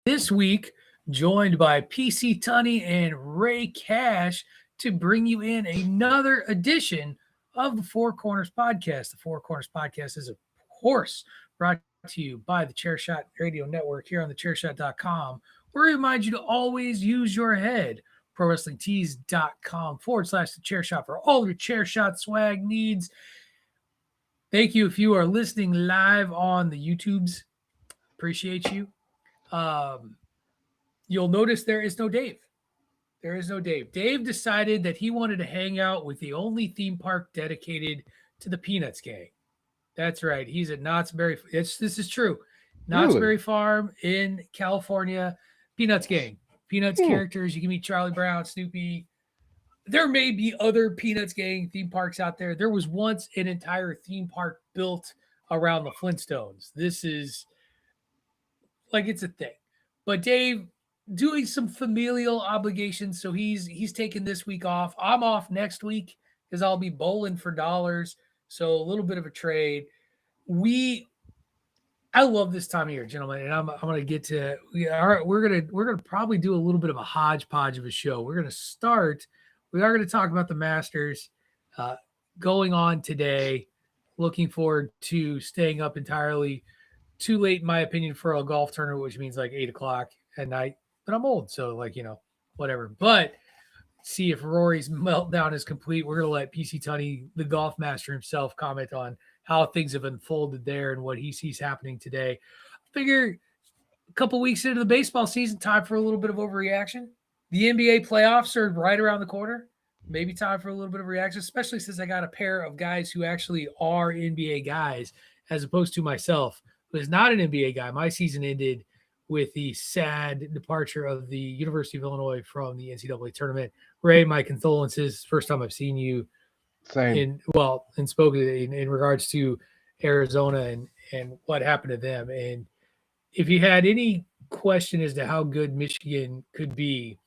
This week, joined by PC Tunney and Ray Cash to bring you in another edition of the Four Corners Podcast. The Four Corners Podcast is, of course, brought to you by the Chairshot Radio Network here on thechairshot.com, where we remind you to always use your head. ProWrestlingTees.com/the Chairshot for all your Chairshot swag needs. Thank you if you are listening live on the YouTubes. Appreciate you. You'll notice there is no Dave. There is no Dave. Dave decided that he wanted to hang out with the only theme park dedicated to the Peanuts gang. That's right. He's at Knott's Berry. This is true. Knott's Berry Farm in California. Peanuts gang. Peanuts characters. You can meet Charlie Brown, Snoopy. There may be other Peanuts gang theme parks out there. There was once an entire theme park built around the Flintstones. This is like it's a thing. But Dave doing some familial obligations, so he's taking this week off. I'm off next week because I'll be bowling for dollars. So a little bit of a trade. I love this time of year, gentlemen, and I'm gonna get to. All right, we're gonna probably do a little bit of a hodgepodge of a show. We're gonna start. We are gonna talk about the Masters going on today. Looking forward to staying up entirely too late, in my opinion, for a golf tournament, which means like 8:00 at night. But I'm old, so whatever. But see if Rory's meltdown is complete. We're gonna let PC Tunney, the golf master himself, comment on how things have unfolded there and what he sees happening today. I figure a couple weeks into the baseball season, time for a little bit of overreaction. The NBA playoffs are right around the corner. Maybe time for a little bit of reaction, especially since I got a pair of guys who actually are NBA guys, as opposed to myself, who is not an NBA guy. My season ended with the sad departure of the University of Illinois from the NCAA tournament. Ray, my condolences. First time I've seen you Same. and spoken in regards to Arizona and what happened to them. And if you had any question as to how good Michigan could be,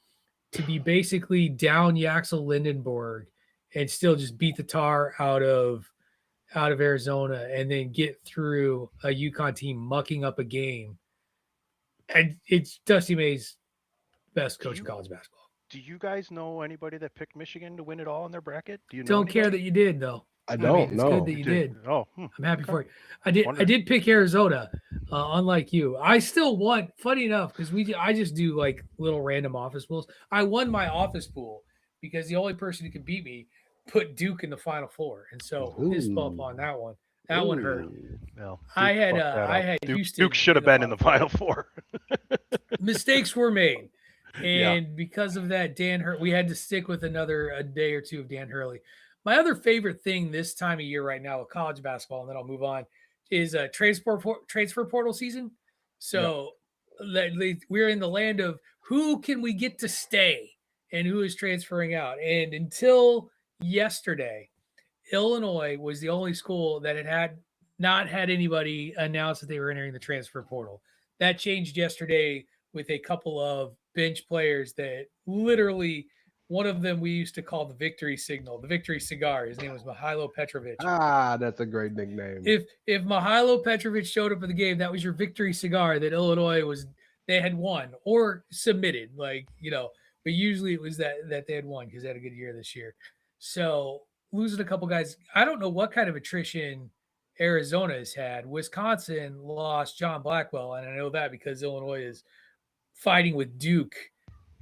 to be basically down Yaxel Lindenberg and still just beat the tar out of Arizona and then get through a UConn team mucking up a game. And it's Dusty May's best coach in college basketball. Do you guys know anybody that picked Michigan to win it all in their bracket? Do you know? Don't care that you did though. I don't know. It's good that you did. Oh, I'm happy for you. I did pick Arizona, unlike you. I still won. Funny enough, because I just do like little random office pools. I won my office pool because the only person who could beat me put Duke in the Final Four, and so fist bump on that one. That one hurt. Well, I had Houston. Duke should have been in the Final Four. Mistakes were made, and because of that, we had to stick with a day or two of Dan Hurley. My other favorite thing this time of year right now with college basketball, and then I'll move on, is transfer portal season. So we're in the land of who can we get to stay and who is transferring out. And until yesterday, Illinois was the only school that had not had anybody announce that they were entering the transfer portal. That changed yesterday with a couple of bench players that literally – one of them we used to call the victory signal, the victory cigar. His name was Mihailo Petrovic. That's a great nickname. If Mihailo Petrovic showed up at the game, that was your victory cigar that Illinois they had won or submitted, but usually it was that they had won because they had a good year this year. So losing a couple guys, I don't know what kind of attrition Arizona has had. Wisconsin lost John Blackwell, and I know that because Illinois is fighting with Duke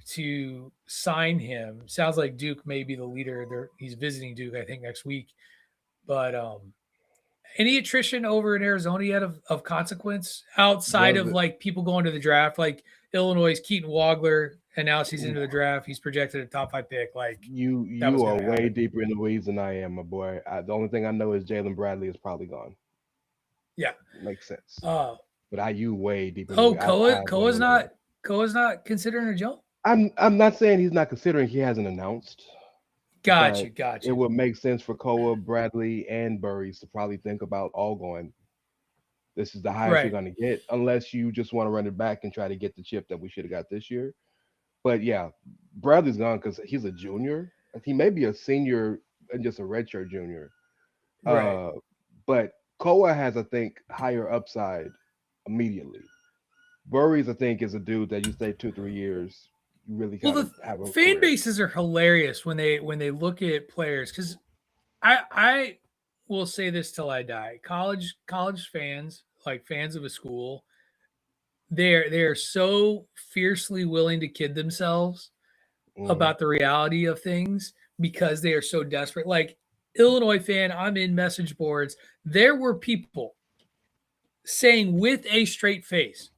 to sign him. Sounds like Duke may be the leader. He's visiting Duke, I think, next week. But any attrition over in Arizona yet of consequence outside of like people going to the draft, like Illinois' Keaton Wagler announced he's into the draft. He's projected a top 5 pick. Like you are way deeper in the weeds than I am, my boy. The only thing I know is Jalen Bradley is probably gone. Yeah, makes sense. But you way deeper. Koa's not considering a jump. I'm not saying he's not considering. He hasn't announced. Gotcha. It would make sense for Koa, Bradley, and Burries to probably think about all going. This is the highest you're going to get, unless you just want to run it back and try to get the chip that we should have got this year. But yeah, Bradley's gone because he's a junior. He may be a senior and just a redshirt junior. But Koa has, I think, higher upside immediately. Burries, I think, is a dude that you stay 2-3 years, you really Well, kind of the have a fan career. bases are hilarious when they look at players, because I will say this till I die. College fans, like fans of a school, they're so fiercely willing to kid themselves about the reality of things because they are so desperate. Like Illinois fan, I'm in message boards. There were people saying with a straight face,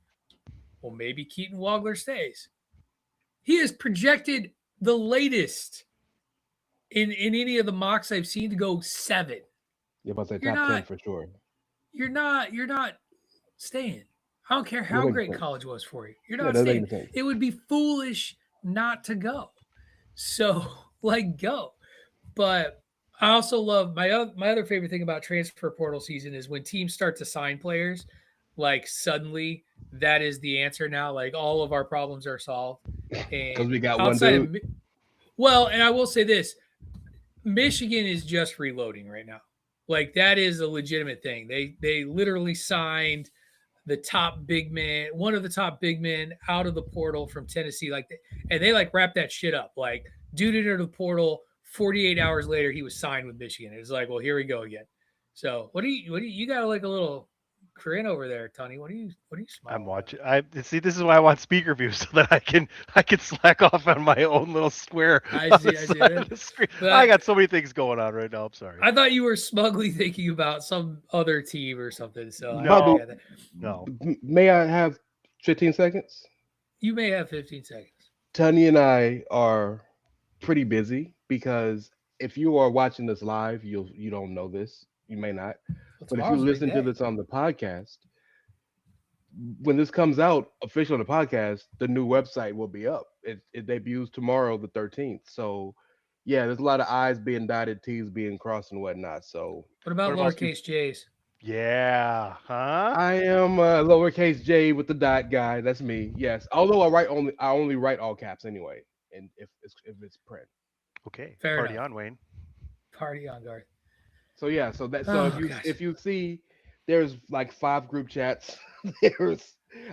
well, maybe Keaton Wagler stays. He has projected the latest in any of the mocks I've seen to go 7. Yeah, but say You're top 10 not for sure. you're not staying. I don't care That how makes great sense. college was for you. You're Yeah, not that staying. makes sense. It would be foolish not to go. So, like, go. But I also love my other favorite thing about transfer portal season is when teams start to sign players, like suddenly that is the answer now. Like all of our problems are solved. Because And we got one outside dude. of well, and I will say this, Michigan is just reloading right now. Like that is a legitimate thing. They literally signed the top big man, one of the top big men out of the portal from Tennessee, and they like wrapped that shit up. Like dude entered the portal, 48 hours later he was signed with Michigan. It was like, well, here we go again. So what do you got like a little grin over there, Tony? What do you smile? I'm watching. I see. This is why I want speaker view so that I can slack off on my own little square. I see that. I got so many things going on right now. I'm sorry. I thought you were smugly thinking about some other team or something. So No. No. May I have 15 seconds? You may have 15 seconds. Tony and I are pretty busy because if you are watching this live, you don't know this. You may not. But if you listen to this on the podcast, when this comes out official on the podcast, the new website will be up. It debuts tomorrow, the 13th. So yeah, there's a lot of I's being dotted, T's being crossed and whatnot. So what about lowercase J's? Yeah, huh? I am lowercase J with the dot guy. That's me. Yes. Although I only write all caps anyway, and if it's print. Okay. Fair Party enough. on, Wayne. Party on, Garth. So yeah, if you see, there's like 5 group chats.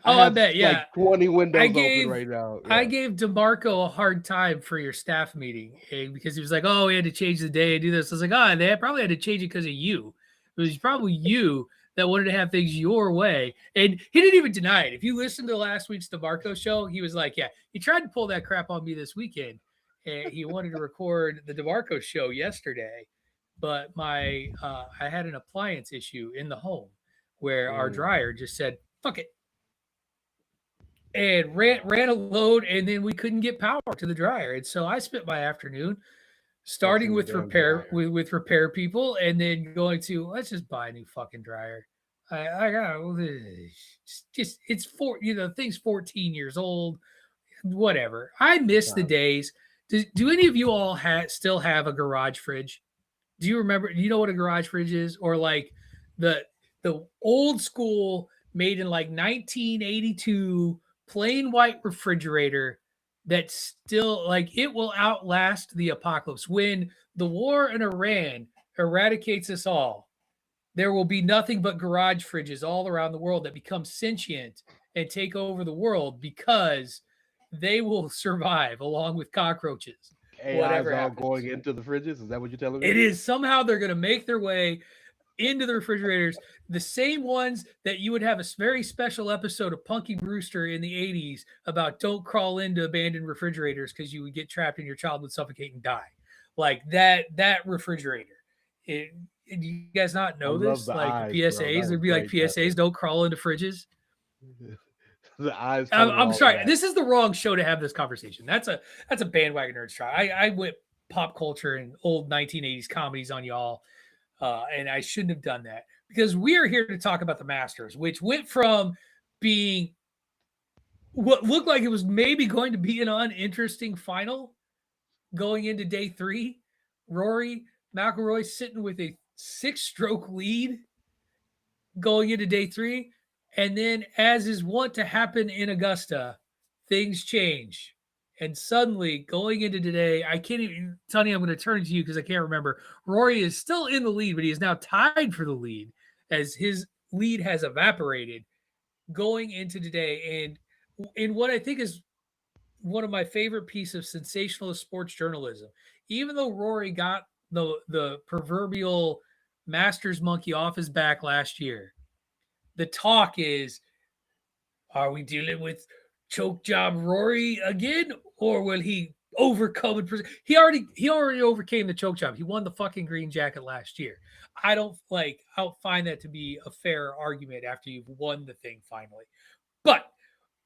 I bet, yeah, like 20 windows open right now. Yeah. I gave DeMarco a hard time for your staff meeting because he was like, "Oh, we had to change the day and do this." I was like, "Oh, they probably had to change it because of you. It was probably you that wanted to have things your way." And he didn't even deny it. If you listen to last week's DeMarco show, he was like, "Yeah, he tried to pull that crap on me this weekend, and he wanted to record the DeMarco show yesterday, but I had an appliance issue in the home where our dryer just said fuck it." And ran a load, and then we couldn't get power to the dryer. And so I spent my afternoon starting with repair with repair people, and then going to let's just buy a new fucking dryer. I got just it's thing's 14 years old, whatever. I miss the days. Do any of you all still have a garage fridge? Do you remember? Do you know what a garage fridge is, or like the old school made in like 1982? Plain white refrigerator that still like it will outlast the apocalypse. When the war in Iran eradicates us all, there will be nothing but garage fridges all around the world that become sentient and take over the world because they will survive along with cockroaches. Whatever all going into the fridges. Is that what you're telling me? It is. Somehow they're going to make their way into the refrigerators, the same ones that you would have a very special episode of Punky Brewster in the 80s about don't crawl into abandoned refrigerators because you would get trapped and your child would suffocate and die. Like that refrigerator. Do you guys not know this? Like PSAs, there'd be like PSAs, don't crawl into fridges. The eyes. I'm sorry. This is the wrong show to have this conversation. That's a bandwagon nerds try. I went pop culture and old 1980s comedies on y'all. And I shouldn't have done that because we are here to talk about the Masters, which went from being what looked like it was maybe going to be an uninteresting final going into day 3. Rory McIlroy sitting with a 6-stroke lead going into day 3. And then, as is wont to happen in Augusta, things change. And suddenly, going into today, I can't even, Tony, I'm going to turn to you because I can't remember. Rory is still in the lead, but he is now tied for the lead as his lead has evaporated. going into today, and in what I think is one of my favorite pieces of sensationalist sports journalism. Even though Rory got the proverbial Masters monkey off his back last year, the talk is, are we dealing with choke job Rory again, or will he overcome it? He already overcame the choke job. He won the fucking green jacket last year. I don't find that to be a fair argument after you've won the thing finally. But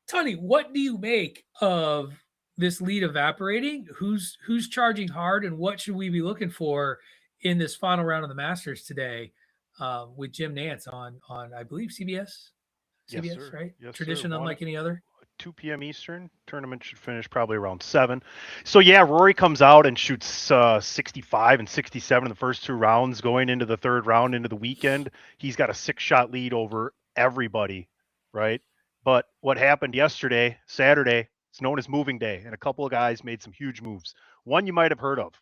Tony, what do you make of this lead evaporating? Who's charging hard, and what should we be looking for in this final round of the Masters today with Jim Nantz on I believe CBS? Yes, CBS, sir. right? Yes, Tradition sir. unlike any other. 2 p.m. Eastern. Tournament should finish probably around 7. So yeah, Rory comes out and shoots 65 and 67 in the first 2 rounds. Going into the third round, into the weekend, he's got a 6-shot lead over everybody, right? But what happened yesterday, Saturday, it's known as moving day, and a couple of guys made some huge moves. One you might have heard of.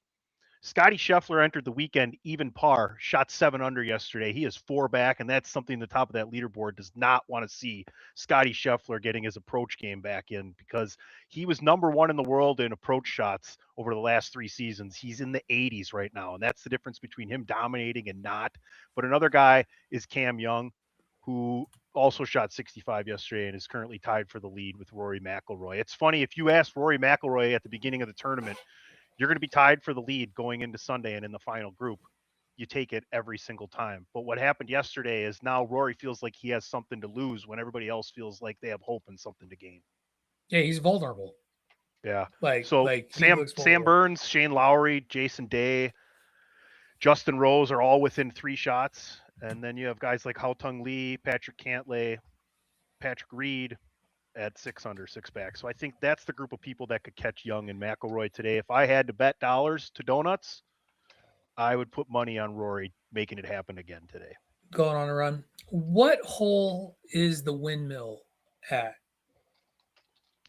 Scotty Scheffler entered the weekend even par, shot 7 under yesterday. He is 4 back, and that's something the top of that leaderboard does not want to see. Scotty Scheffler getting his approach game back in, because he was number 1 in the world in approach shots over the last 3 seasons. He's in the 80s right now, and that's the difference between him dominating and not. But another guy is Cam Young, who also shot 65 yesterday and is currently tied for the lead with Rory McIlroy. It's funny, if you asked Rory McIlroy at the beginning of the tournament, you're going to be tied for the lead going into Sunday and in the final group, you take it every single time. But what happened yesterday is now Rory feels like he has something to lose when everybody else feels like they have hope and something to gain. Yeah, he's vulnerable. Yeah. So Sam Burns, Shane Lowry, Jason Day, Justin Rose are all within 3 shots. And then you have guys like Haotong Lee, Patrick Cantlay, Patrick Reed at 6 under, 6 back. So I think that's the group of people that could catch Young and McIlroy today. If I had to bet dollars to donuts, I would put money on Rory making it happen again today. Going on a run. What hole is the windmill at?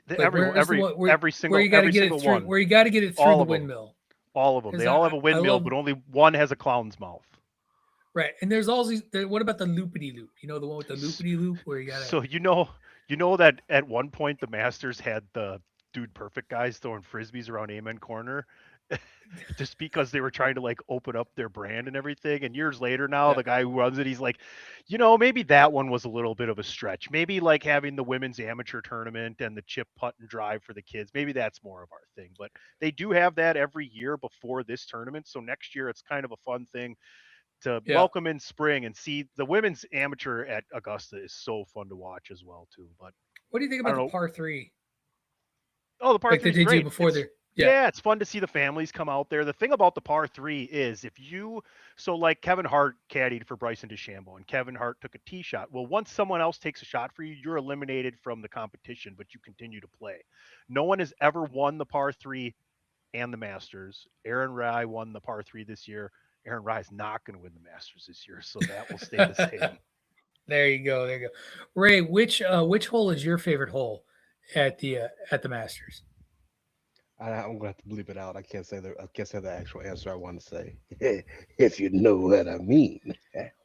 Every single where you got to get it through one. where you got to get it through the windmill. All of them. They all have a windmill, but only one has a clown's mouth. Right, and there's all these. What about the loopity loop? You know, the one with the loopity loop where you got. So you know that at one point the Masters had the Dude Perfect guys throwing frisbees around Amen Corner, just because they were trying to like open up their brand and everything. And years later now, the guy who runs it, he's like, maybe that one was a little bit of a stretch. Maybe like having the women's amateur tournament and the chip putt and drive for the kids, maybe that's more of our thing. But they do have that every year before this tournament. So next year it's kind of a fun thing to welcome in spring and see. The women's amateur at Augusta is so fun to watch as well too. But what do you think about the par 3? Oh, the par 3 is great. Before it's fun to see the families come out there. The thing about the par 3 is like Kevin Hart caddied for Bryson DeChambeau, and Kevin Hart took a tee shot. Well, once someone else takes a shot for you, you're eliminated from the competition, but you continue to play. No one has ever won the par 3 and the Masters. Aaron Rai won the par 3 this year. Aaron Rai is not going to win the Masters this year, so that will stay the same. There you go. Ray, which hole is your favorite hole at the Masters? I'm gonna have to bleep it out. I can't say the actual answer I want to say. If you know what I mean.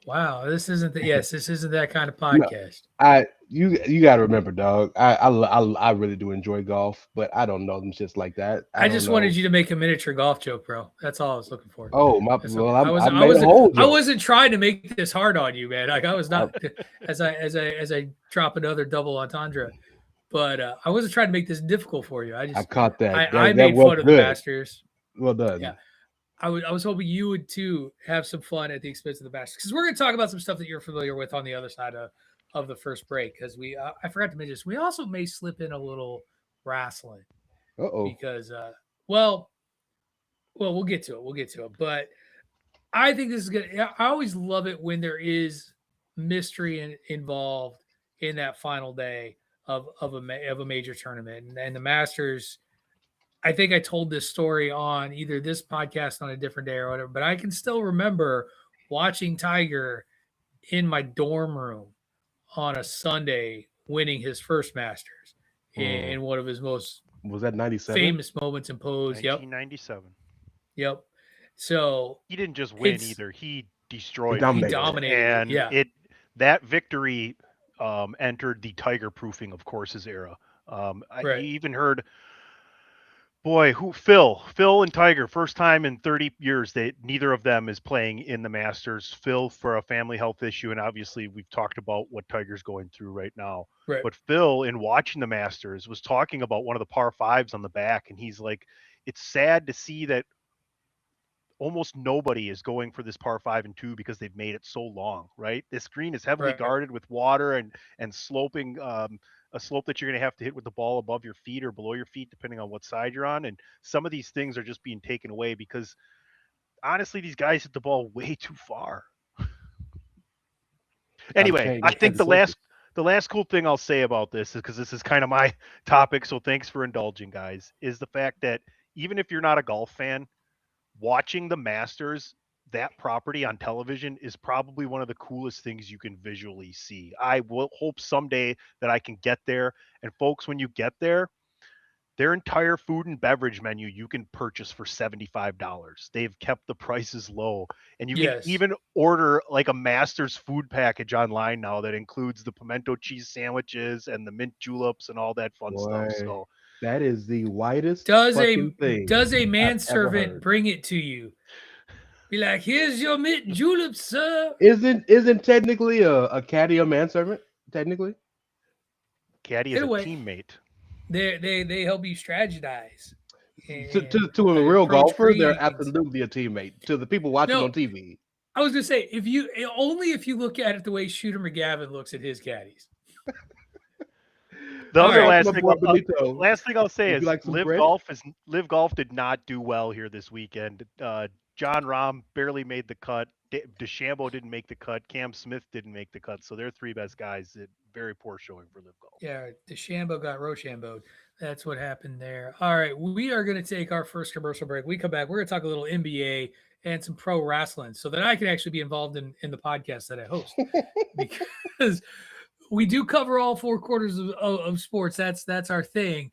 Wow, this isn't that kind of podcast. No, you got to remember, dog. I really do enjoy golf, but I don't know them just like that. I just wanted you to make a miniature golf joke, bro. That's all I was looking for. Oh my! I wasn't trying to make this hard on you, man. Like I was not as I drop another double entendre. But I wasn't trying to make this difficult for you. I caught that. I made fun of the Masters. Well done. Yeah, I was hoping you would too have some fun at the expense of the Masters, because we're going to talk about some stuff that you're familiar with on the other side of the first break. Because I forgot to mention this. We also may slip in a little wrestling. Because well, we'll get to it. But I think this is good. I always love it when there is mystery involved in that final day of a major tournament, and the Masters. I think I told this story on either this podcast on a different day or whatever, but I can still remember watching Tiger in my dorm room on a Sunday winning his first Masters in one of his most was that 97 famous moments imposed. 1997. Yep. So he didn't just win either; he destroyed. He dominated. And that victory entered the tiger proofing of courses era. I Right. even heard, boy, Phil and Tiger, first time in 30 years neither of them is playing in the Masters. Phil for a family health issue, and obviously we've talked about what Tiger's going through right now. Right. But Phil, in watching the Masters, was talking about one of the par fives on the back, and he's like, it's sad to see that almost nobody is going for this par 5 and 2 because they've made it so long, right? This green is heavily Right. guarded with water and sloping, a slope that you're going to have to hit with the ball above your feet or below your feet, depending on what side you're on. And some of these things are just being taken away because honestly, these guys hit the ball way too far. Anyway, I think the last cool thing I'll say about this is, because this is kind of my topic, so thanks for indulging, guys, is the fact that even if you're not a golf fan, watching the Masters, that property on television is probably one of the coolest things you can visually see. I will hope someday that I can get there. And folks, when you get there, their entire food and beverage menu you can purchase for $75. They've kept the prices low. And you can even order like a Masters food package online now that includes the pimento cheese sandwiches and the mint juleps and all that fun stuff. So that is the whitest does a manservant bring it to you? Be like, here's your mint julep, sir. Isn't technically a caddy a manservant? Technically, caddy is a teammate. They help you strategize. To a real golfer, they're absolutely a teammate. To the people watching on TV, I was gonna say, if you look at it the way Shooter McGavin looks at his caddies. The other last thing I'll say is Live Golf did not do well here this weekend. John Rahm barely made the cut. DeChambeau didn't make the cut. Cam Smith didn't make the cut. So they're three best guys. Very poor showing for Live Golf. Yeah, DeChambeau got Rochambeau'd. That's what happened there. All right, we are going to take our first commercial break. We come back. We're going to talk a little NBA and some pro wrestling so that I can actually be involved in the podcast that I host. Because we do cover all four quarters of sports. That's our thing.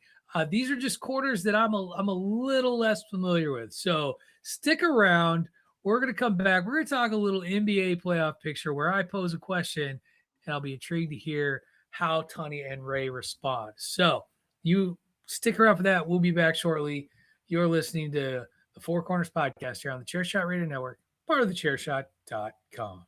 These are just quarters that I'm a little less familiar with. So stick around. We're going to come back. We're going to talk a little NBA playoff picture where I pose a question, and I'll be intrigued to hear how Tony and Ray respond. So you stick around for that. We'll be back shortly. You're listening to the Four Corners Podcast here on the Chairshot Radio Network, part of the Chairshot.com.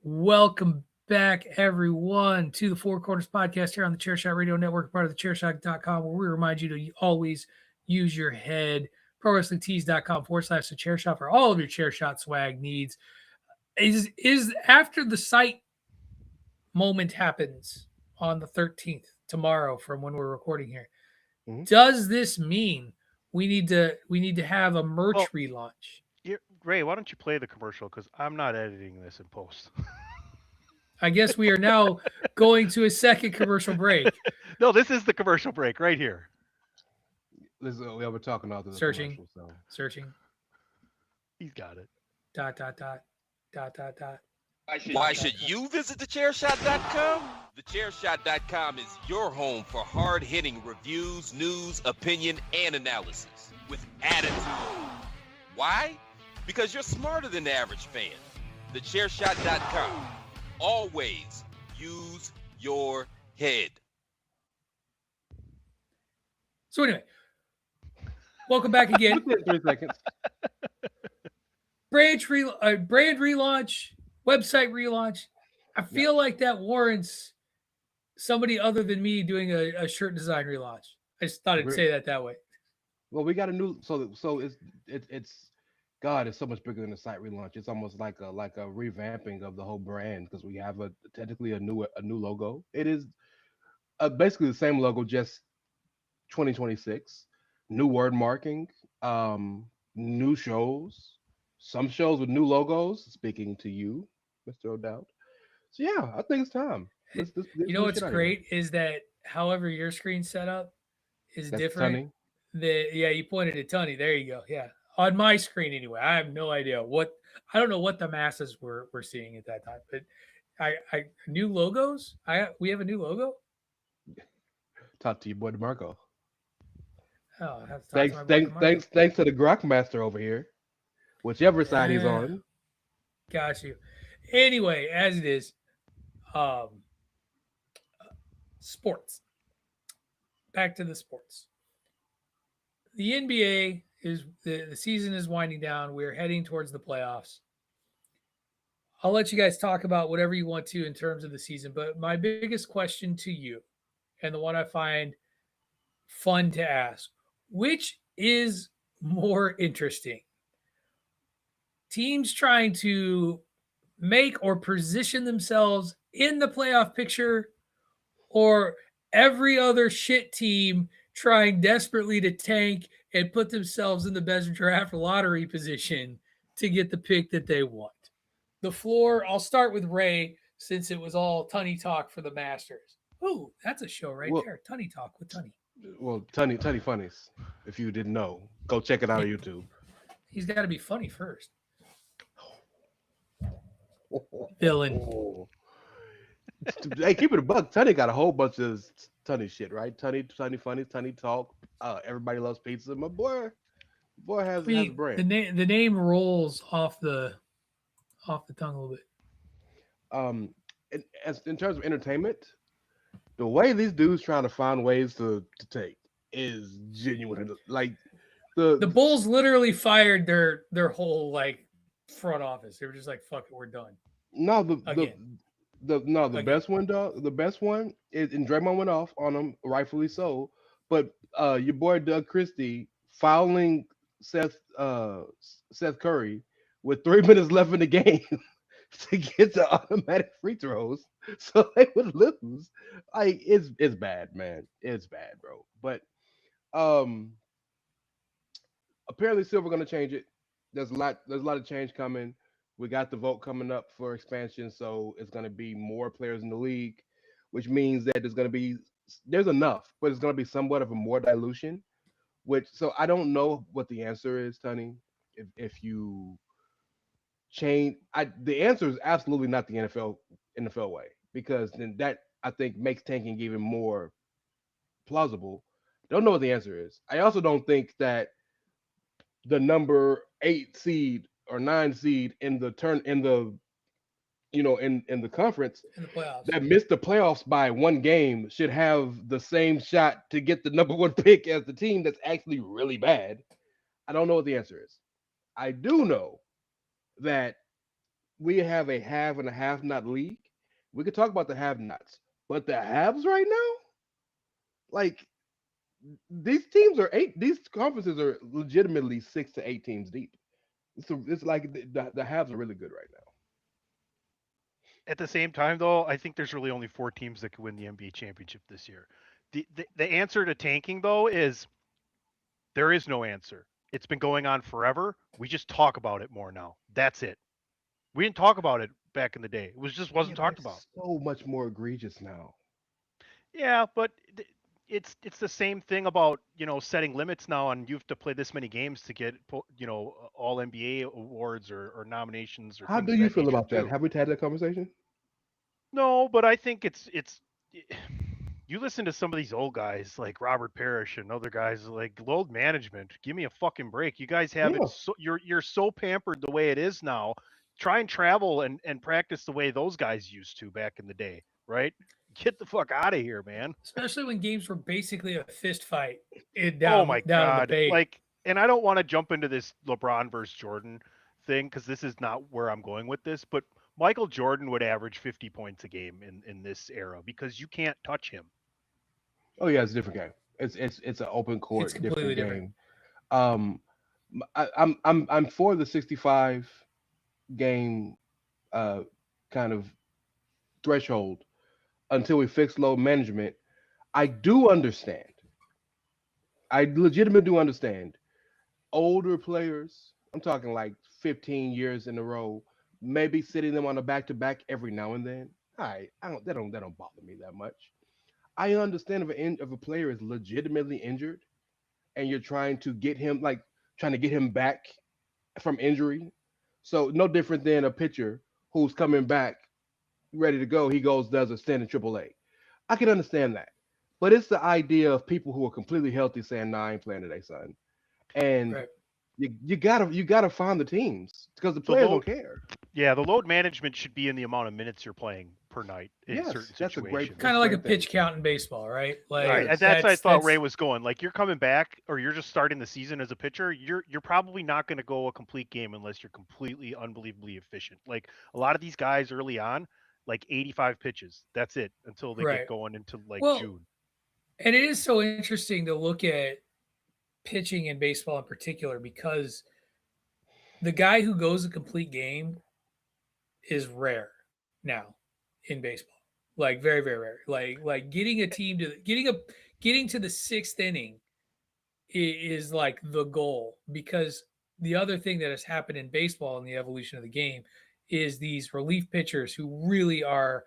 Welcome back, everyone, to the Four Corners Podcast here on the Chairshot Radio Network, part of the Chairshot.com, where we remind you to always use your head. ProWrestlingTees.com/theChairShot for all of your Chairshot swag needs. Is after the site moment happens on the 13th, tomorrow, from when we're recording here, does this mean we need to have a merch relaunch? Ray, why don't you play the commercial, because I'm not editing this in post. I guess we are now going to a second commercial break. No, this is the commercial break right here. We're talking about the searching. He's got it. ... Why should you visit thechairshot.com? Thechairshot.com is your home for hard-hitting reviews, news, opinion, and analysis with attitude. Why? Because you're smarter than the average fan. Thechairshot.com. Always use your head. So anyway, welcome back again. 3 seconds. Brand relaunch, website relaunch. I feel like that warrants somebody other than me doing a shirt design relaunch. I just thought I'd say that way. Well, we got a new so it's God, it's so much bigger than the site relaunch. It's almost like a revamping of the whole brand, because we have technically a new logo. It is basically the same logo, just 2026. New word marking, new shows, some shows with new logos. Speaking to you, Mr. O'Dowd. So yeah, I think it's time. You know what's great is that however your screen's set up is different. You pointed at Tony. There you go. Yeah. On my screen, anyway, I have no idea I don't know what the masses were seeing at that time, but I new logos. We have a new logo. Talk to your boy DeMarco. Oh, thanks to the Grok Master over here, whichever side he's on. Got you. Anyway, as it is, Um, sports. Back to the sports. The NBA is the season is winding down. We're heading towards the playoffs. I'll let you guys talk about whatever you want to in terms of the season, but my biggest question to you, and the one I find fun to ask, which is more interesting? Teams trying to make or position themselves in the playoff picture, or every other shit team trying desperately to tank and put themselves in the best draft lottery position to get the pick that they want? The floor, I'll start with Ray since it was all Tunny talk for the Masters. Oh, that's a show right there. Tunny talk with Tunny. Well, Tunny Funnies, if you didn't know, go check it out on YouTube. He's got to be funny first. Villain. Hey, keep it a buck. Tunny got a whole bunch of Tunny shit, right? Tunny Funnies, Tunny Talk. Everybody loves pizza. My boy has a brand. The name rolls off the tongue a little bit. In terms of entertainment, the way these dudes trying to find ways to take is genuine. Like the Bulls literally fired their whole like front office. They were just like, "Fuck it, we're done." No, the best one, dog. The best one is, and Draymond went off on him, rightfully so. But your boy Doug Christie fouling Seth Curry with 3 minutes left in the game to get the automatic free throws, so they would lose. Like it's bad, man. It's bad, bro. But apparently, Silver going to change it. There's a lot of change coming. We got the vote coming up for expansion, so it's going to be more players in the league, which means that there's enough, but it's going to be somewhat of a more dilution. So I don't know what the answer is, Tunny. If you change, the answer is absolutely not the NFL way, because then that I think makes tanking even more plausible. Don't know what the answer is. I also don't think that the number 8 seed or 9 seed in the conference in the playoffs that missed the playoffs by 1 game should have the same shot to get the number 1 pick as the team that's actually really bad. I don't know what the answer is. I do know that we have a have and a have not league. We could talk about the have nots, but the haves right now, like these conferences are legitimately 6 to 8 teams deep. So it's like the haves are really good right now. At the same time, though, I think there's really only 4 teams that could win the NBA championship this year. The answer to tanking, though, is there is no answer. It's been going on forever. We just talk about it more now. That's it. We didn't talk about it back in the day. It wasn't talked about. So much more egregious now. Yeah, but it's the same thing about, setting limits now, and you have to play this many games to get, all NBA awards or nominations. Or how do you feel about that? Have we had that conversation? No, but I think it's you listen to some of these old guys like Robert Parrish and other guys like load management. Give me a fucking break. You guys have it. So, you're so pampered the way it is now. Try and travel and practice the way those guys used to back in the day, right? Get the fuck out of here, man. Especially when games were basically a fist fight down in the Bay. Like, and I don't want to jump into this LeBron versus Jordan thing because this is not where I'm going with this, but Michael Jordan would average 50 points a game in this era because you can't touch him. Oh yeah, it's a different game. It's an open court, it's completely different game. I'm for the 65 game kind of threshold until we fix load management. I do understand. I legitimately do understand. Older players, I'm talking like 15 years in a row, maybe sitting them on a back-to-back every now and then. That don't bother me that much. I understand if a player is legitimately injured and you're trying to get him back from injury. So no different than a pitcher who's coming back ready to go. He does a stint in AAA. I can understand that. But it's the idea of people who are completely healthy saying, "Nah, I ain't playing today, son." And right. you gotta find the teams because the players don't care. Yeah, the load management should be in the amount of minutes you're playing per night in Yes, certain that's a great situations. Kind of like a great thing. pitch count in baseball, right? Like Right, and that's I thought Ray was going. Like you're coming back, or you're just starting the season as a pitcher. You're probably not going to go a complete game unless you're completely unbelievably efficient. Like a lot of these guys early on, like 85 pitches. That's it until they Right. get going into like Well, June. And it is so interesting to look at pitching in baseball in particular because the guy who goes a complete game is rare now in baseball. Like very, very rare. Like getting a team to getting to the sixth inning is like the goal, because the other thing that has happened in baseball in the evolution of the game is these relief pitchers who really are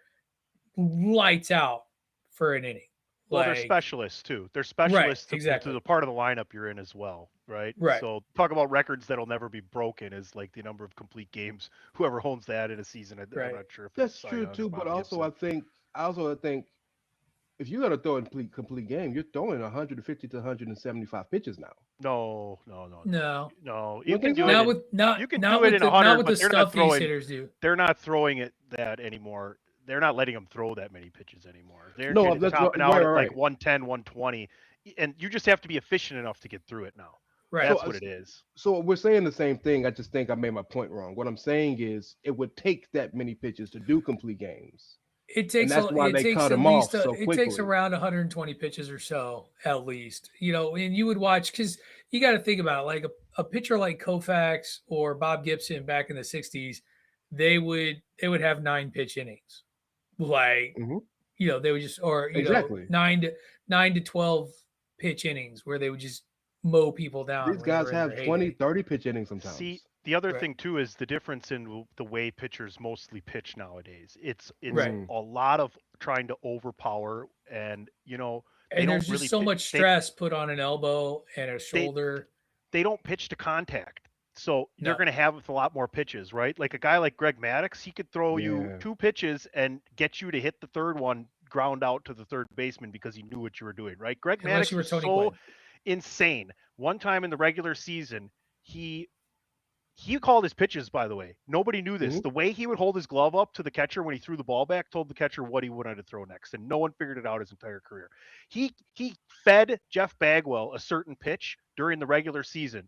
lights out for an inning. Well, they're specialists too. They're specialists to the part of the lineup you're in as well, right? Right. So talk about records that'll never be broken is like the number of complete games. Whoever owns that in a season, I'm not sure if that's it's true Cy too. Young or But Bob also, Gibson. I also think if you're gonna throw a complete game, you're throwing 150 to 175 pitches now. No. You You can think do so? it. Not with not You can not do it with in the 100, not with but the they're not stuff these throwing. hitters do. They're not throwing it that anymore. They're not letting them throw that many pitches anymore. They're No, that's topping out at right. like 110, 120, and you just have to be efficient enough to get through it now. Right. That's what it is. So we're saying the same thing. I just think I made my point wrong. What I'm saying is it would take that many pitches to do complete games. It takes and that's why it they takes cut at them least off so it quickly. takes around 120 pitches or so at least. You know, and you would watch because you got to think about it, like a pitcher like Koufax or Bob Gibson back in the 60s, they would have 9 pitch innings. Like you know, they would just exactly. know 9 to 12 pitch innings where they would just mow people down. These guys have 20, 30 pitch innings sometimes. See, the other thing too is the difference in the way pitchers mostly pitch nowadays. It's a lot of trying to overpower, and and there's just so much stress put on an elbow and a shoulder. They don't pitch to contact, so they're going to have a lot more pitches, right? Like a guy like Greg Maddux, he could throw you 2 pitches and get you to hit the third one ground out to the third baseman because he knew what you were doing, right? Greg Maddux was so insane. One time in the regular season, he called his pitches, by the way. Nobody knew this. The way he would hold his glove up to the catcher when he threw the ball back told the catcher what he wanted to throw next, and no one figured it out his entire career. He fed Jeff Bagwell a certain pitch during the regular season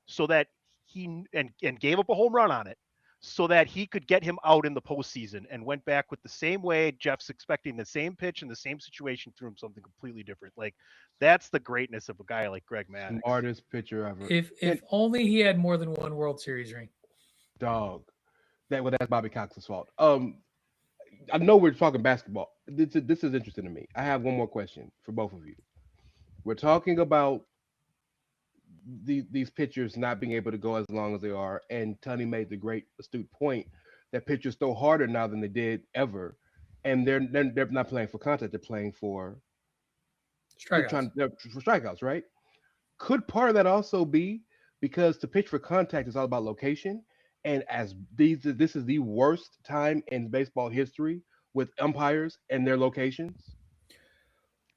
so that he gave up a home run on it so that he could get him out in the postseason, and went back with the same way. Jeff's expecting the same pitch in the same situation, threw him something completely different. Like, that's the greatness of a guy like Greg Maddux. Smartest pitcher ever. If only he had more than one World Series ring. Dog. That's Bobby Cox's fault. I know we're talking basketball. This is interesting to me. I have one more question for both of you. We're talking about these pitchers not being able to go as long as they are, and Tony made the great astute point that pitchers throw harder now than they did ever, and they're not playing for contact, they're playing for strikeouts, right? Could part of that also be because to pitch for contact is all about location, and as this is the worst time in baseball history with umpires and their locations?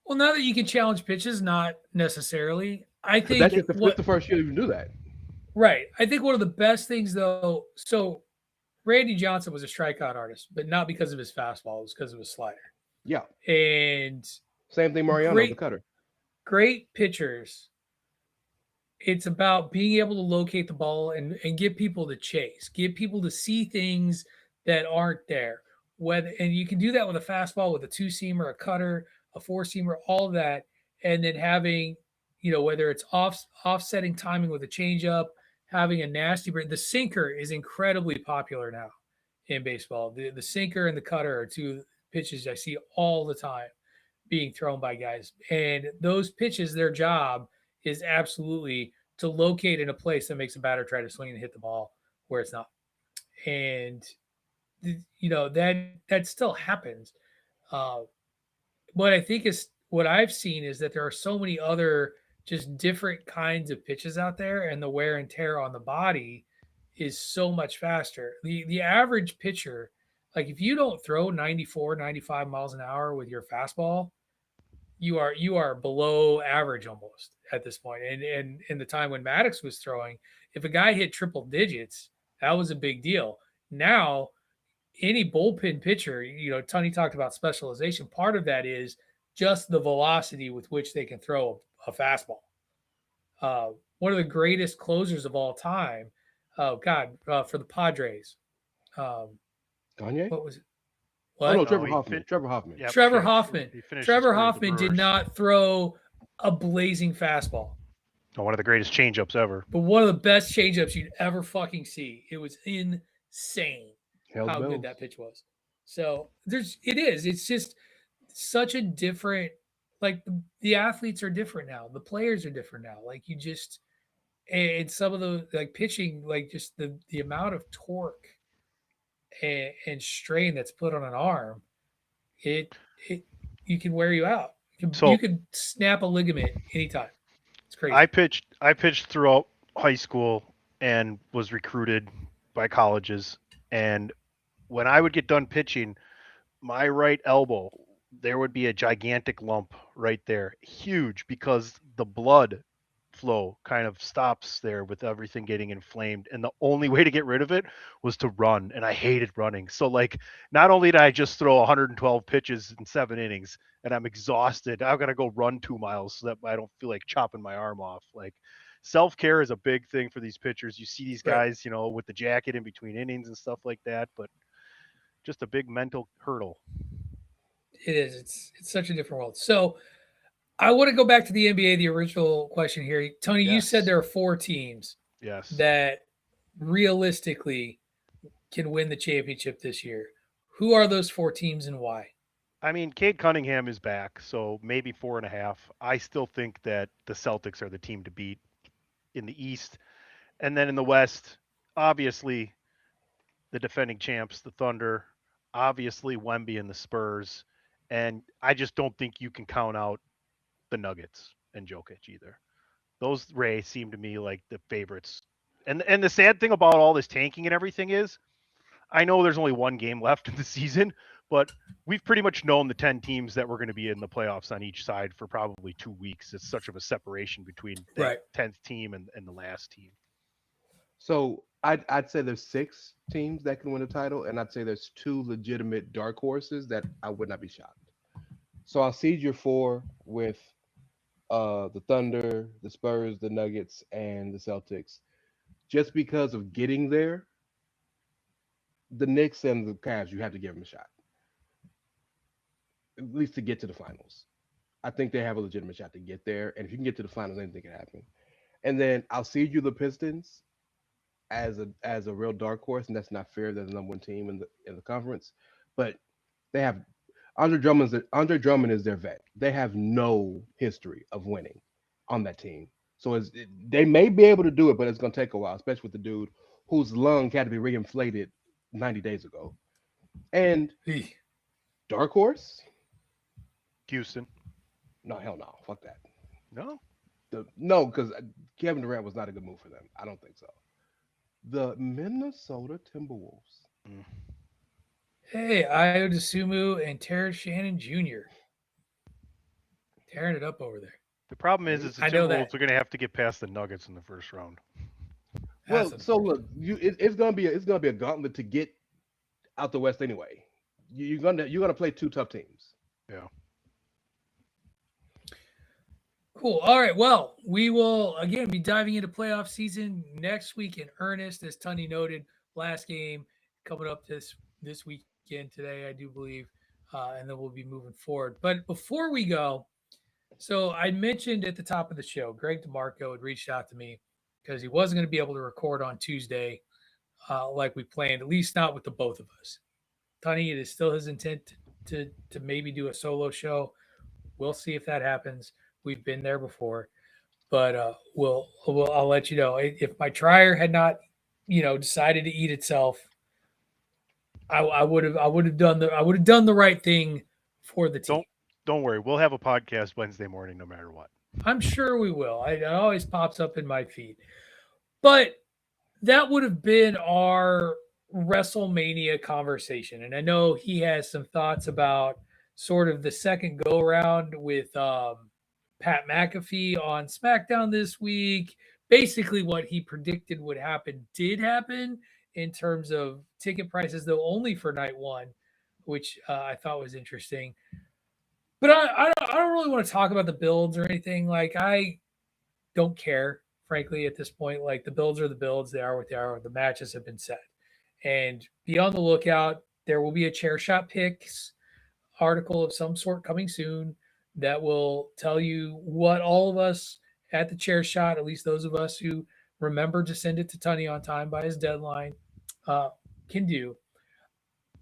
Well, now that you can challenge pitches, not necessarily. I think that's the first year you can do that. Right. I think one of the best things, though, so Randy Johnson was a strikeout artist, but not because of his fastball. It was because of his slider. Yeah. And same thing, Mariano, the cutter. Great pitchers. It's about being able to locate the ball and get people to chase, get people to see things that aren't there. And you can do that with a fastball, with a 2-seamer, a cutter, a 4-seamer, all of that. And then having, whether it's offsetting timing with a changeup, having a nasty break. The sinker is incredibly popular now in baseball. The sinker and the cutter are 2 pitches I see all the time being thrown by guys. And those pitches, their job is absolutely to locate in a place that makes a batter try to swing and hit the ball where it's not. And, that still happens. What I think is what I've seen is that there are so many other just different kinds of pitches out there, and the wear and tear on the body is so much faster. The average pitcher, like if you don't throw 94, 95 miles an hour with your fastball, you are below average almost at this point. And in the time when Maddux was throwing, if a guy hit triple digits, that was a big deal. Now any bullpen pitcher, Tony talked about specialization. Part of that is just the velocity with which they can throw a fastball. One of the greatest closers of all time, for the Padres. Gagne? What was it? Oh, no, What? Trevor Hoffman. Trevor Hoffman. Yep, Trevor finished- Hoffman. he finished his Trevor career with the Hoffman did Brewers. not throw a blazing fastball, One of the greatest changeups ever. but one of the best changeups you'd ever fucking see. It was insane Held how bells. good that pitch was. So it's just such a different, like the athletes are different now. The players are different now. Like and some of the like pitching, like just the amount of torque and strain that's put on an arm, you can wear you out. You could snap a ligament anytime. It's crazy. I pitched throughout high school and was recruited by colleges. And when I would get done pitching, my right elbow, there would be a gigantic lump right there, huge, because the blood flow kind of stops there with everything getting inflamed, and the only way to get rid of it was to run, and I hated running. So like, not only did I just throw 112 pitches in 7 innings and I'm exhausted, I've got to go run 2 miles so that I don't feel like chopping my arm off. Like, self-care is a big thing for these pitchers. You see these guys, with the jacket in between innings and stuff like that, but just a big mental hurdle. It is. It's such a different world. So I want to go back to the NBA, the original question here. Tony, you said there are 4 teams that realistically can win the championship this year. Who are those 4 teams and why? I mean, Cade Cunningham is back, so maybe 4.5. I still think that the Celtics are the team to beat in the East. And then in the West, obviously, the defending champs, the Thunder, obviously Wemby and the Spurs. And I just don't think you can count out the Nuggets and Jokic either. Those seem to me like the favorites. And the sad thing about all this tanking and everything is, I know there's only 1 game left in the season, but we've pretty much known the 10 teams that were going to be in the playoffs on each side for probably 2 weeks. It's such of a separation between the 10th team and the last team. So I'd say there's 6 teams that can win a title, and I'd say there's 2 legitimate dark horses that I would not be shocked. So I'll seed your 4 with the Thunder, the Spurs, the Nuggets, and the Celtics. Just because of getting there, the Knicks and the Cavs, you have to give them a shot. At least to get to the finals. I think they have a legitimate shot to get there. And if you can get to the finals, anything can happen. And then I'll seed you the Pistons as a real dark horse, and that's not fair. They're the number 1 team in the conference. But they have Andre Drummond is their vet. They have no history of winning on that team. So they may be able to do it, but it's going to take a while, especially with the dude whose lung had to be reinflated 90 days ago. And dark horse? Houston. No, hell no. Fuck that. No? No, because Kevin Durant was not a good move for them. I don't think so. The Minnesota Timberwolves. Hey, Ayo Dosunmu and Terrence Shannon Jr. tearing it up over there. The problem is the Timberwolves are going to have to get past the Nuggets in the first round. Well, so look, it's gonna be a gauntlet to get out the West anyway. You're gonna play 2 tough teams. Yeah. Cool. All right. Well, we will again be diving into playoff season next week in earnest, as Tony noted. Last game coming up this weekend today, I do believe, and then we'll be moving forward. But before we go, so I mentioned at the top of the show, Greg DeMarco had reached out to me because he wasn't going to be able to record on Tuesday like we planned, at least not with the both of us. Tony, it is still his intent to maybe do a solo show. We'll see if that happens. We've been there before, but I'll let you know if my trier had not, decided to eat itself. I would have done the right thing for the team. Don't worry, we'll have a podcast Wednesday morning, no matter what. I'm sure we will. It always pops up in my feed, but that would have been our WrestleMania conversation, and I know he has some thoughts about sort of the second go around with Pat McAfee on SmackDown this week. Basically, what he predicted would happen did happen, in terms of ticket prices, though only for night one, which I thought was interesting. But I don't really want to talk about the builds or anything. Like, I don't care, frankly, at this point. Like, the builds are the builds. They are what they are. The matches have been set. And be on the lookout. There will be a Chair Shot Picks article of some sort coming soon that will tell you what all of us at the Chair Shot, at least those of us who remember to send it to Tunney on time by his deadline, can do.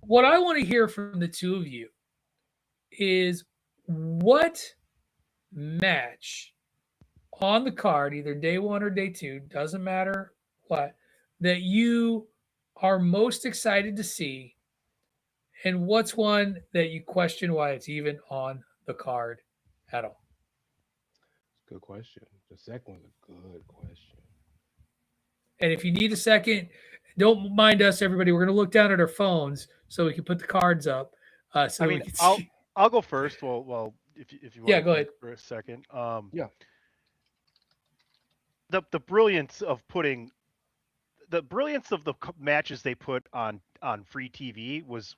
What I want to hear from the two of you is what match on the card, either day one or day two, doesn't matter what, that you are most excited to see, and what's one that you question why it's even on the card at all? Good question. The second one's a good question. And if you need a second, don't mind us, everybody. We're going to look down at our phones so we can put the cards up. So I we mean, can I'll see. I'll go first. Well, if you want Yeah, to go ahead. for a second. Yeah. The brilliance of putting the matches they put on free TV was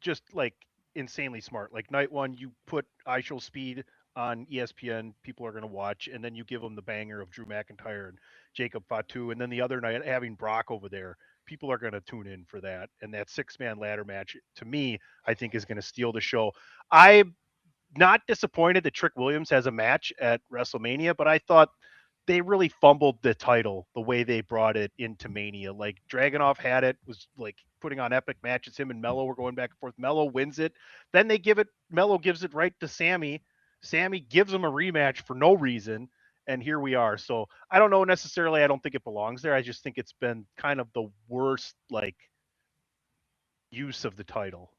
just like insanely smart. Like night one, you put I Show Speed on ESPN, people are going to watch, and then you give them the banger of Drew McIntyre and Jacob Fatu, and then the other night having Brock over there, people are going to tune in for that. And that 6-man ladder match, to me, I think is going to steal the show. I'm not disappointed that Trick Williams has a match at WrestleMania, but I thought they really fumbled the title the way they brought it into Mania. Like Dragunov had it, was like putting on epic matches. Him and Mello were going back and forth. Mello wins it. Then Mello gives it right to Sammy. Sammy gives him a rematch for no reason. And here we are. So I don't know necessarily. I don't think it belongs there. I just think it's been kind of the worst, like, use of the title.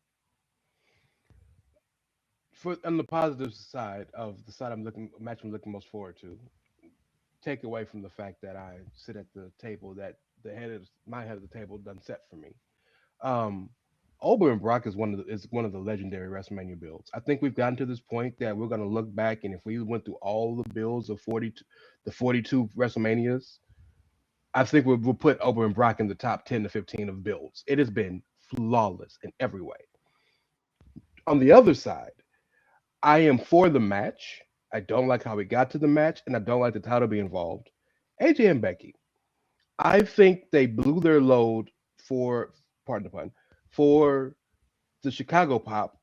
On the positive side of the side I'm looking most forward to, take away from the fact that I sit at the table that my head of the table doesn't set for me. Ober and Brock is one of the legendary WrestleMania builds. I think we've gotten to this point that we're going to look back, and if we went through all the builds of the 42 WrestleManias, I think we'll put Ober and Brock in the top 10 to 15 of builds. It has been flawless in every way. On the other side, I am for the match. I don't like how we got to the match, and I don't like the title being involved. AJ and Becky, I think they blew their load for, pardon the pun, for the Chicago pop,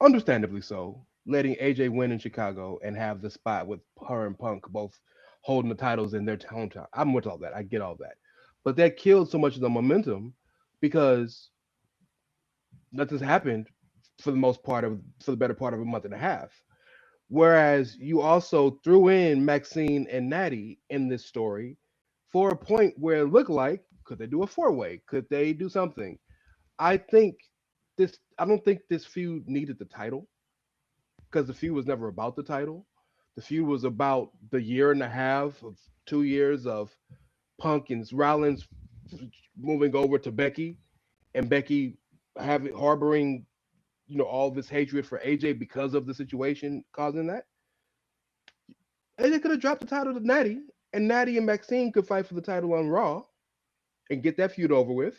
understandably so, letting AJ win in Chicago and have the spot with her and Punk both holding the titles in their hometown. I'm with all that. I get all that. But that killed so much of the momentum because nothing's happened for the better part of a month and a half. Whereas you also threw in Maxine and Natty in this story for a point where it looked like, could they do a 4-way? Could they do something? I don't think this feud needed the title because the feud was never about the title. The feud was about the 2 years of Punk and Rollins moving over to Becky, and Becky harboring all this hatred for AJ because of the situation causing that. AJ could have dropped the title to Natty, and Natty and Maxine could fight for the title on Raw and get that feud over with.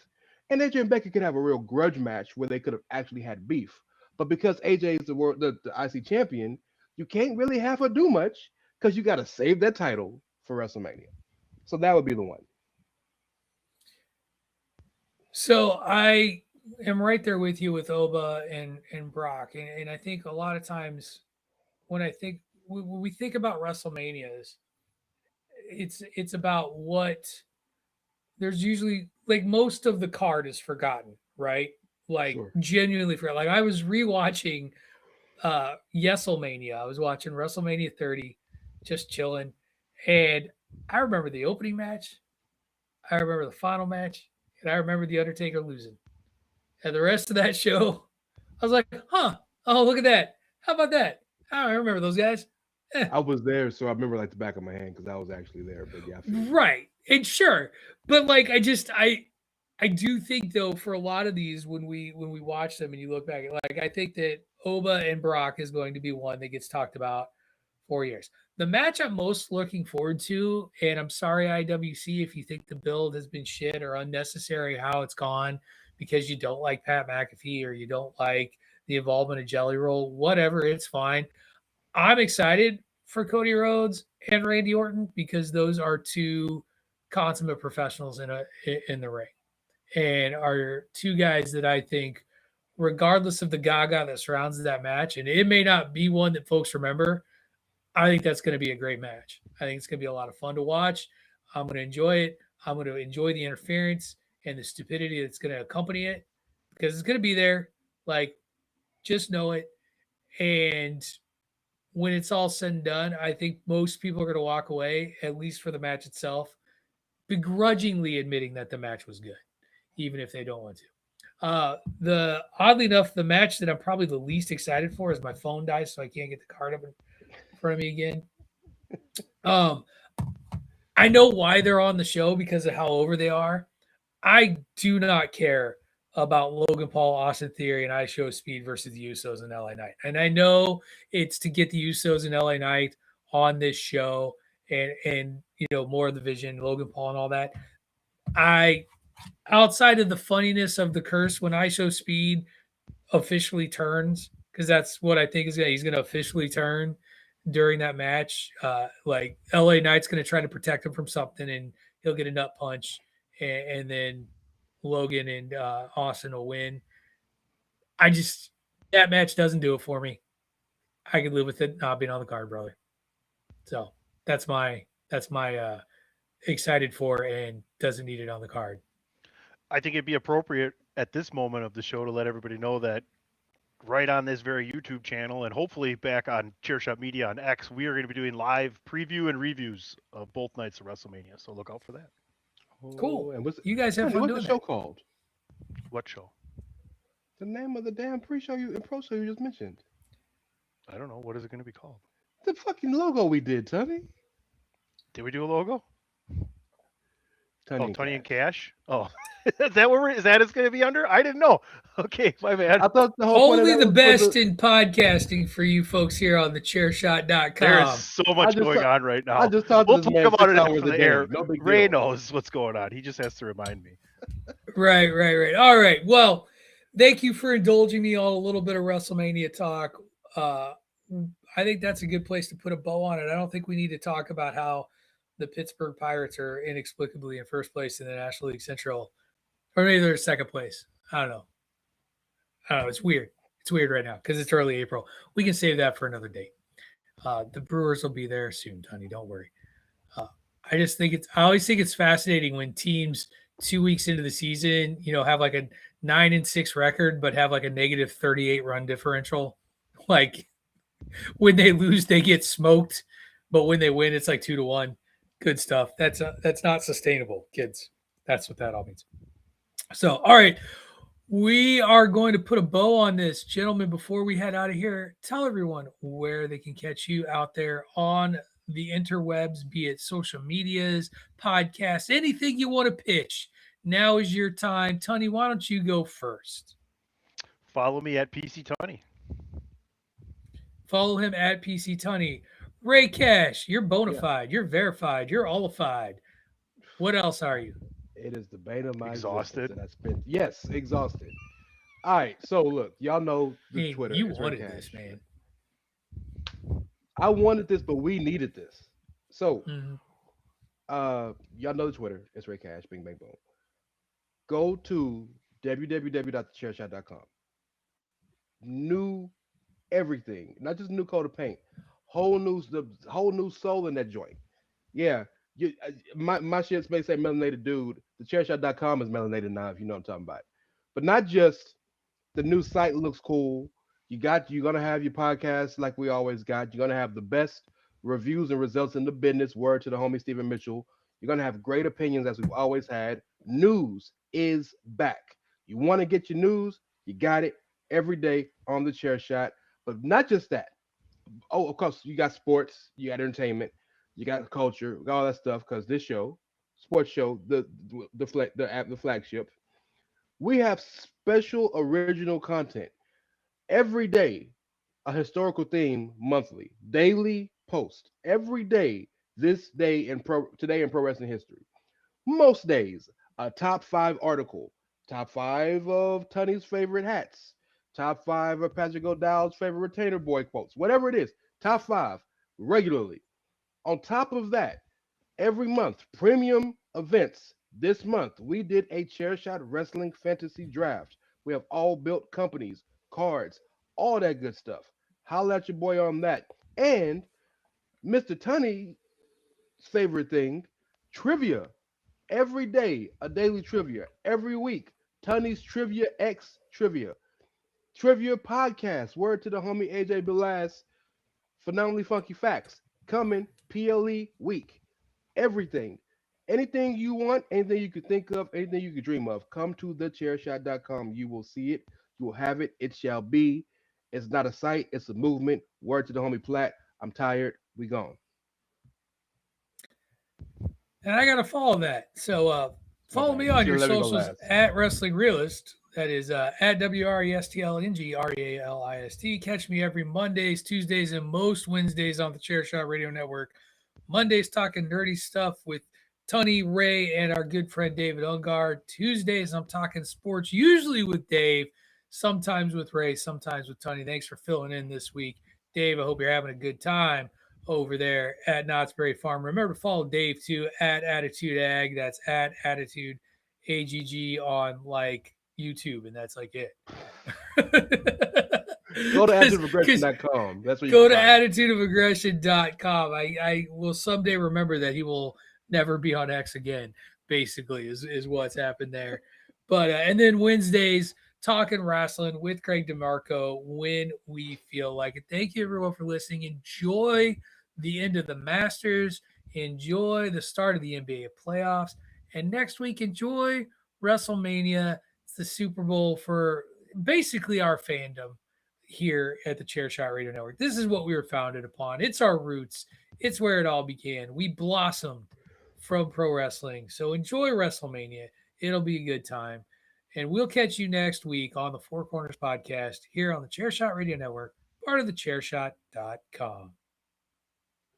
And AJ and Becky could have a real grudge match where they could have actually had beef. But because AJ is the IC champion, you can't really have her do much because you got to save that title for WrestleMania. So that would be the one. So I am right there with you with Oba and Brock. And I think a lot of times when we think about WrestleManias, it's about what there's usually, like, most of the card is forgotten, right? Like, sure. Genuinely forgotten. Like, I was rewatching Yeselmania. I was watching WrestleMania 30, just chilling. And I remember the opening match. I remember the final match. And I remember The Undertaker losing. And the rest of that show, I was like, oh, look at that. How about that? I remember those guys. I was there, so I remember like the back of my hand because I was actually there. But yeah, right. And sure. But like, I do think, though, for a lot of these, when we watch them and you look back, like, I think that Oba and Brock is going to be one that gets talked about 4 years. The match I'm most looking forward to, and I'm sorry, IWC, if you think the build has been shit or unnecessary how it's gone because you don't like Pat McAfee or you don't like the involvement of Jelly Roll, whatever, it's fine. I'm excited for Cody Rhodes and Randy Orton because those are two consummate professionals in the ring and are two guys that I think, regardless of the gaga that surrounds that match, and it may not be one that folks remember, I think that's going to be a great match. I think it's going to be a lot of fun to watch. I'm going to enjoy it. I'm going to enjoy the interference and the stupidity that's going to accompany it because it's going to be there. Like, just know it. And when it's all said and done, I think most people are going to walk away, at least for the match itself, begrudgingly admitting that the match was good, even if they don't want to. The oddly enough, the match that I'm probably the least excited for is my phone dies, so I can't get the card up in front of me again. I know why they're on the show because of how over they are. I do not care about Logan Paul, Austin Theory, and IShowSpeed versus the Usos and LA Knight. And I know it's to get the Usos and LA Knight on this show and more of the vision, Logan Paul and all that. Outside of the funniness of the curse when IShowSpeed officially turns, because that's what I think he's going to officially turn during that match. Like LA Knight's going to try to protect him from something and he'll get a nut punch and then Logan and Austin will win. That match doesn't do it for me. I could live with it not being on the card, brother. So that's my excited for and doesn't need it on the card. I think it'd be appropriate at this moment of the show to let everybody know that right on this very YouTube channel and hopefully back on Chairshot Media on X, we are going to be doing live preview and reviews of both nights of WrestleMania. So look out for that. Cool. And you guys have fun doing what's the show called? What show? The name of the damn pre-show and pro show you just mentioned. I don't know. What is it going to be called? The fucking logo we did, Tony. Did we do a logo? Tony and Cash. Oh, is that what is that? It's going to be under? I didn't know. Okay, my bad. I thought the whole only the best in podcasting for you folks here on the Chairshot.com. There's so much going on right now. I just talked we'll to talk this man about it 6 hours after a the day. air. No big Ray deal. knows what's going on. He just has to remind me. Right. All right. Well, thank you for indulging me on a little bit of WrestleMania talk. I think that's a good place to put a bow on it. I don't think we need to talk about how the Pittsburgh Pirates are inexplicably in first place in the National League Central, or maybe they're second place. I don't know. It's weird. It's weird right now because it's early April. We can save that for another date. The Brewers will be there soon, Tony. Don't worry. I always think it's fascinating when teams 2 weeks into the season, have like a 9-6 record, but have like a negative 38 run differential. Like when they lose, they get smoked, but when they win, it's like 2-1. Good stuff. That's not sustainable, kids. That's what that all means. So, all right. We are going to put a bow on this. Gentlemen, before we head out of here, tell everyone where they can catch you out there on the interwebs, be it social medias, podcasts, anything you want to pitch. Now is your time. Tony, why don't you go first? Follow me at PC Tony. Follow him at PC Tony. Ray Cash, you're bona fide. You're verified. You're olified. What else are you? It is the bane of my exhausted. That I spent. Yes, exhausted. All right. So look, y'all know the Hey, Twitter. you It's wanted Ray Cash. this, man. I wanted this, but we needed this. So, Mhm. y'all know the Twitter. It's Ray Cash. Bing, bang, boom. Go to www.thechairshot.com. New everything, not just new coat of paint. Whole new soul in that joint. Yeah, my shit may say melanated dude. Thechairshot.com is melanated now, if you know what I'm talking about. But not just the new site looks cool. You're gonna have your podcast like we always got. You're gonna have the best reviews and results in the business. Word to the homie Stephen Mitchell. You're gonna have great opinions as we've always had. News is back. You want to get your news? You got it every day on the Chair Shot. But not just that. Oh, of course, you got sports, you got entertainment, you got culture, you got all that stuff. Because this show, sports show, the flagship, we have special original content every day, a historical theme monthly, daily post every day. Today in pro wrestling history. Most days, a top 5 article, top 5 of Tunney's favorite hats, top 5 of Patrick O'Dowd's favorite retainer boy quotes, whatever it is, top 5 regularly. On top of that, every month, premium events. This month, we did a Chairshot Wrestling Fantasy Draft. We have all built companies, cards, all that good stuff. Holla at your boy on that. And Mr. Tunney's favorite thing, trivia. Every day, a daily trivia. Every week, Tunney's Trivia X Trivia. Trivia podcast. Word to the homie AJ Belas. Phenomenally Funky Facts. Coming PLE week. Everything. Anything you want, anything you could think of, anything you could dream of, come to thechairshot.com. You will see it. You will have it. It shall be. It's not a site, it's a movement. Word to the homie Platt. I'm tired. We gone. And I got to follow that. So follow me on your socials at Wrestling Realist. That is at WRESTLNGREALIST. Catch me every Mondays, Tuesdays, and most Wednesdays on the Chairshot Radio Network. Mondays talking nerdy stuff with Tunney, Ray, and our good friend David Ungar. Tuesdays I'm talking sports, usually with Dave, sometimes with Ray, sometimes with Tunney. Thanks for filling in this week. Dave, I hope you're having a good time over there at Knott's Berry Farm. Remember to follow Dave too at Attitude Ag. That's at Attitude AGG on like YouTube, and that's like it. Go to attitudeofaggression.com. That's what you go to attitudeofaggression.com. I will someday remember that he will never be on X again, basically, is what's happened there. But and then Wednesdays, talking wrestling with Craig DeMarco when we feel like it. Thank you everyone for listening. Enjoy the end of the Masters. Enjoy the start of the NBA playoffs. And next week, enjoy WrestleMania. It's the Super Bowl for basically our fandom here at the Chairshot Radio Network. This is what we were founded upon. It's our roots. It's where it all began. We blossomed from pro wrestling. So enjoy WrestleMania. It'll be a good time. And we'll catch you next week on the Four Corners Podcast here on the Chairshot Radio Network, part of the Chairshot.com.